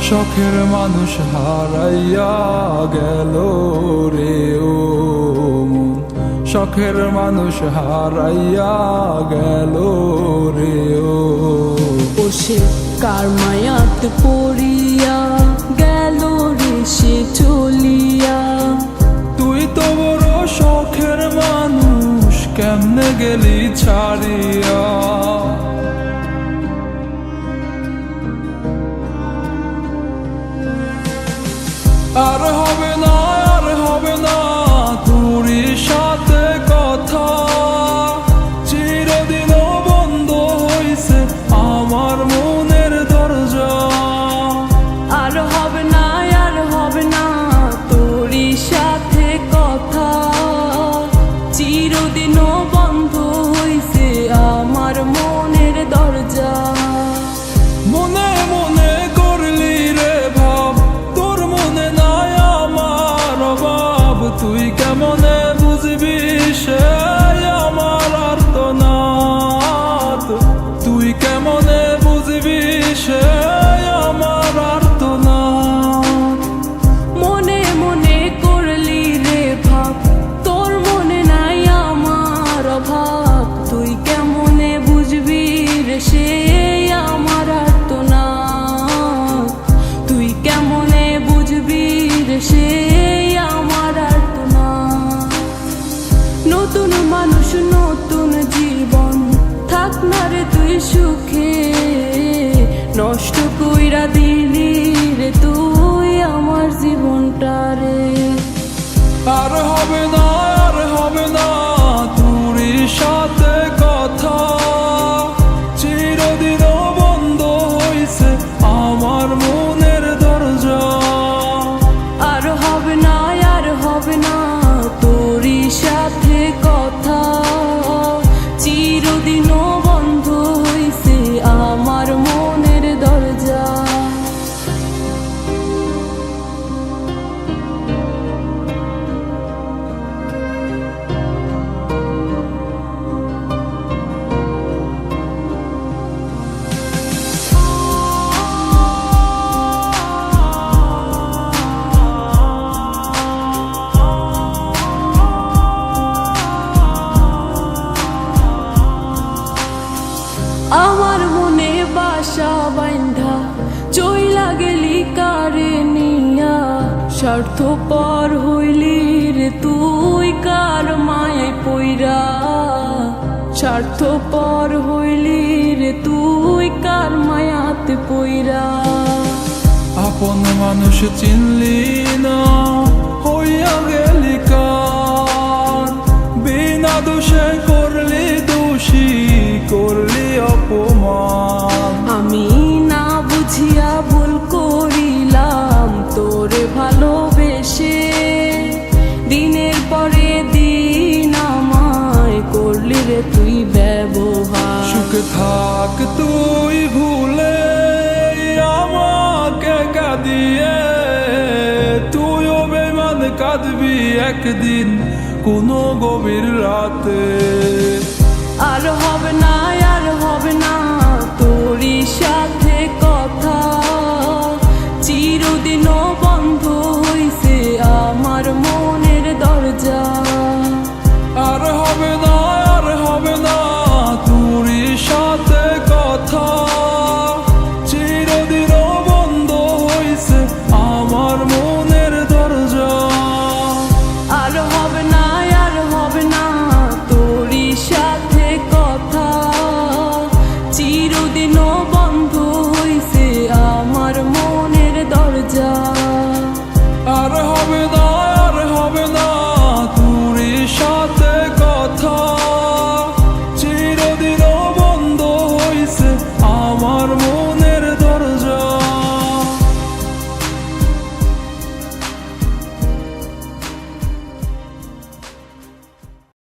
শখের মানুষ হারাইয়া গেল রে ও মন, শখের মানুষ হারাইয়া গেল রে ও। সে কার মায়াত পড়িয়া গেল রে সে চলিয়া। তুই তো বড় শখের মানুষ, কেমনে গেলি ছাড়িয়া। আর হবে না, আর হবে না তোরই সাথে কথা, চিরদিনও বন্ধ হইছে আমার মনের দরজা। আর হবে না, আর হবে না তোরই সাথে কথা, চিরদিনও বন্ধ হইছে আমার মনের দরজা। মনে মনে করলি রে ভাব, তোর মনে নাই আমার অভাব। তুই কেমনে বুঝবি সে আমার আর্তনাদ, তুই কেমনে বুঝবি সে আমার আর্তনাদ। মনে মনে করলি রে ভাব, তোর মনে নাই আমার অভাব। তুই কেমনে বুঝবি রে সে আমার আর্তনাদ, তুই কেমনে বুঝবি রে সে আমার আর্তনাদ। নতুন মানুষ নতুন জীবন, থাক না রে তুই সুখে, নষ্ট কইরা দিলি রে তুই আমার জীবনটা রে। আর হবে না, আর হবে না তোরই সাথে কথা, চিরদিনও বন্ধ হইছে আমার মনের দরজা। আর হবে না, আর হবে না তোরই সাথে কথা, চিরদিনও বন্ধ হইছে আমার মনের দরজা। আমার মনে বাসা বাইন্ধা চইলা গেলি কারে নিয়া, স্বার্থপর হইলি রে তুই কার মায়ায় পইরা। স্বার্থপর হইলি রে তুই কার মায়াতে পইরা। আপন মানুষ চিনলি না, হইয়া গেলি কার। বিনা দোষে করলি দোষী, করলি অপমান। আমি না বুঝিয়া ভুল করিলাম তোরে ভালোবেসে, দিনের পরে দিন আমায় করলি রে তুই ব্যবহার। সুখে থাক তুই ভুলে আমাকে কাঁদিয়ে, তুইও বেমান কাঁদবি একদিন কোনো গভীর রাতে। আর হবে না,